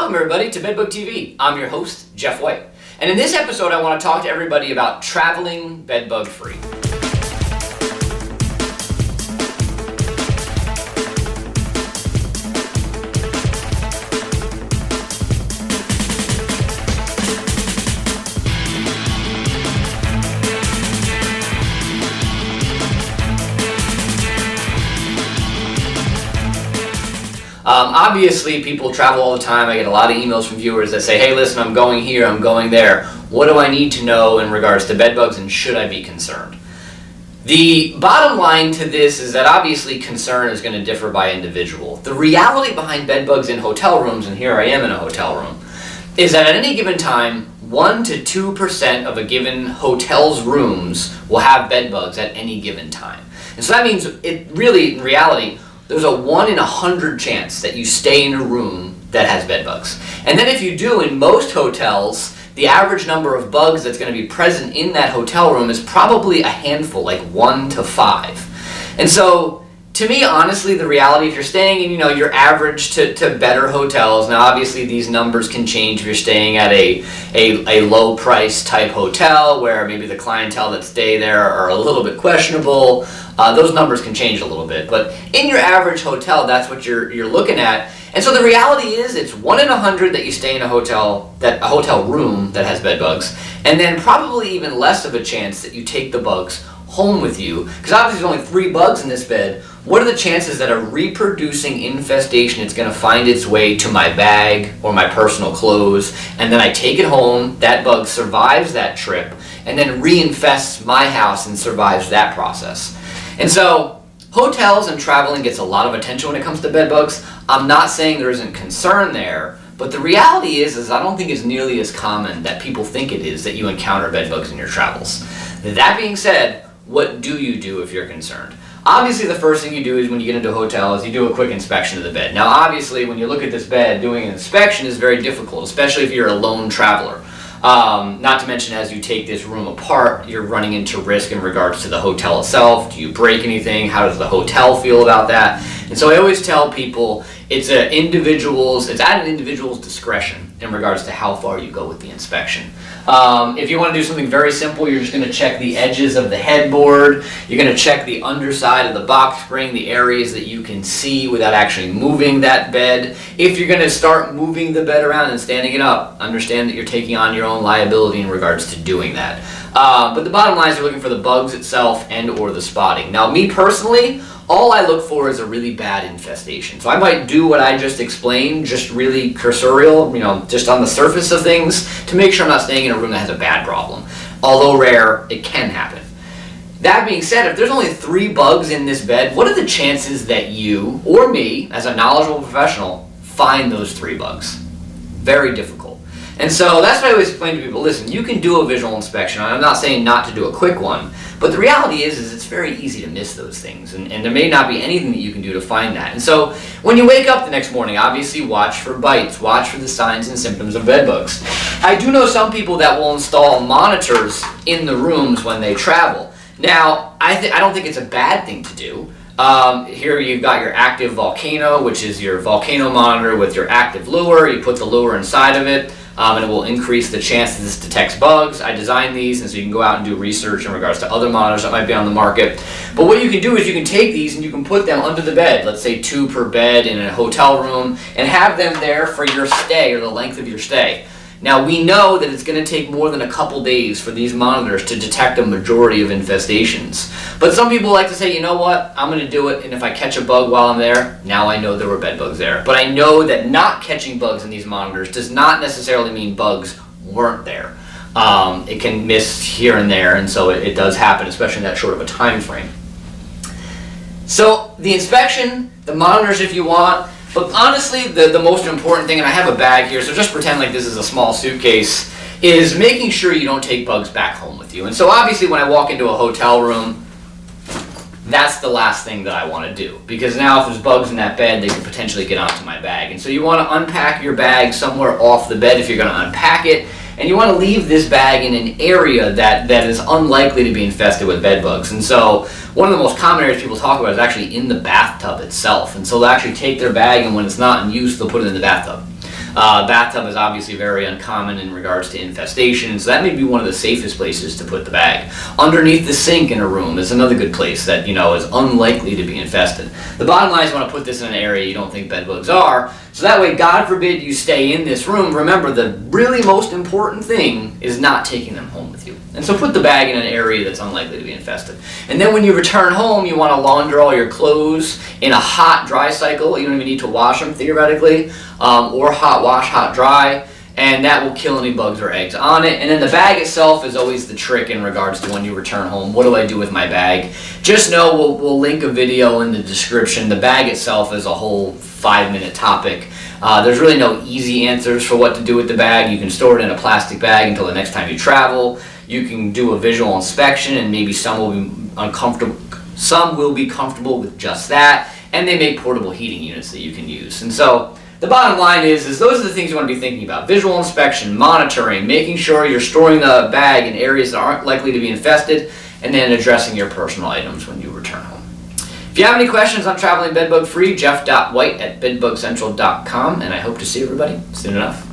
Welcome everybody to Bedbug TV. I'm your host, Jeff White. And in this episode I want to talk to everybody about traveling bedbug free. Obviously, people travel all the time. I get a lot of emails from viewers that say, hey, listen, I'm going here, I'm going there. What do I need to know in regards to bedbugs, and should I be concerned? The bottom line to this is that obviously concern is going to differ by individual. The reality behind bedbugs in hotel rooms, and here I am in a hotel room, is that at any given time, 1 to 2% of a given hotel's rooms will have bedbugs at any given time. And so that means it really, in reality, there's a 1 in 100 chance that you stay in a room that has bed bugs. And then if you do, in most hotels, the average number of bugs that's going to be present in that hotel room is probably a handful, like 1 to 5. And so, to me, honestly, the reality, if you're staying in, your average to better hotels, now obviously these numbers can change if you're staying at a low price type hotel where maybe the clientele that stay there are a little bit questionable. Those numbers can change a little bit, but in your average hotel, that's what you're looking at. And so the reality is it's 1 in 100 that you stay in a hotel room that has bed bugs, and then probably even less of a chance that you take the bugs home with you, because obviously there's only 3 bugs in this bed. What are the chances that a reproducing infestation is going to find its way to my bag or my personal clothes, and then I take it home, that bug survives that trip, and then reinfests my house and survives that process? And so hotels and traveling gets a lot of attention when it comes to bed bugs. I'm not saying there isn't concern there, but the reality is I don't think it's nearly as common that people think it is that you encounter bed bugs in your travels. That being said, what do you do if you're concerned? Obviously, the first thing you do is when you get into a hotel is you do a quick inspection of the bed. Now, obviously, when you look at this bed, doing an inspection is very difficult, especially if you're a lone traveler. Not to mention, as you take this room apart, you're running into risk in regards to the hotel itself. Do you break anything? How does the hotel feel about that? And so I always tell people it's at an individual's discretion in regards to how far you go with the inspection. If you want to do something very simple, you're just going to check the edges of the headboard. You're going to check the underside of the box spring, the areas that you can see without actually moving that bed. If you're going to start moving the bed around and standing it up, understand that you're taking on your own liability in regards to doing that. But the bottom line is you're looking for the bugs itself and or the spotting. Now, me personally, all I look for is a really bad infestation. So I might do what I just explained, just really cursorial, just on the surface of things, to make sure I'm not staying in a room that has a bad problem. Although rare, it can happen. That being said, if there's only 3 bugs in this bed, what are the chances that you, or me, as a knowledgeable professional, find those 3 bugs? Very difficult. And so that's why I always explain to people, listen, you can do a visual inspection. I'm not saying not to do a quick one, but the reality is it's very easy to miss those things, and there may not be anything that you can do to find that. And so when you wake up the next morning, obviously watch for bites, watch for the signs and symptoms of bed bugs. I do know some people that will install monitors in the rooms when they travel. Now, I don't think it's a bad thing to do. Here you've got your active volcano, which is your volcano monitor with your active lure. You put the lure inside of it. And it will increase the chance that this detects bugs. I designed these, and so you can go out and do research in regards to other monitors that might be on the market. But what you can do is you can take these and you can put them under the bed, let's say 2 per bed in a hotel room, and have them there for your stay or the length of your stay. Now, we know that it's going to take more than a couple days for these monitors to detect a majority of infestations. But some people like to say, you know what, I'm going to do it, and if I catch a bug while I'm there, now I know there were bed bugs there. But I know that not catching bugs in these monitors does not necessarily mean bugs weren't there. It can miss here and there, and so it does happen, especially in that short of a time frame. So the inspection, the monitors if you want, but honestly, the most important thing, and I have a bag here, so just pretend like this is a small suitcase, is making sure you don't take bugs back home with you. And so obviously when I walk into a hotel room, that's the last thing that I want to do. Because now if there's bugs in that bed, they could potentially get onto my bag. And so you want to unpack your bag somewhere off the bed if you're going to unpack it. And you want to leave this bag in an area that is unlikely to be infested with bed bugs. And so one of the most common areas people talk about is actually in the bathtub itself. And so they'll actually take their bag, and when it's not in use, they'll put it in the bathtub. Bathtub is obviously very uncommon in regards to infestation, so that may be one of the safest places to put the bag. Underneath the sink in a room is another good place that, is unlikely to be infested. The bottom line is you want to put this in an area you don't think bed bugs are, so that way, God forbid you stay in this room, remember the really most important thing is not taking them home with you. And so put the bag in an area that's unlikely to be infested. And then when you return home, you want to launder all your clothes in a hot dry cycle. You don't even need to wash them theoretically, or hot wash, hot dry. And that will kill any bugs or eggs on it. And then the bag itself is always the trick in regards to when you return home. What do I do with my bag? Just know we'll link a video in the description. The bag itself is a whole 5-minute topic. There's really no easy answers for what to do with the bag. You can store it in a plastic bag until the next time you travel. You can do a visual inspection, and maybe some will be uncomfortable. Some will be comfortable with just that, and they make portable heating units that you can use. And so the bottom line is those are the things you want to be thinking about. Visual inspection, monitoring, making sure you're storing the bag in areas that aren't likely to be infested, and then addressing your personal items when you return home. If you have any questions on traveling bedbug free, jeff.white@bedbugcentral.com, and I hope to see everybody soon enough.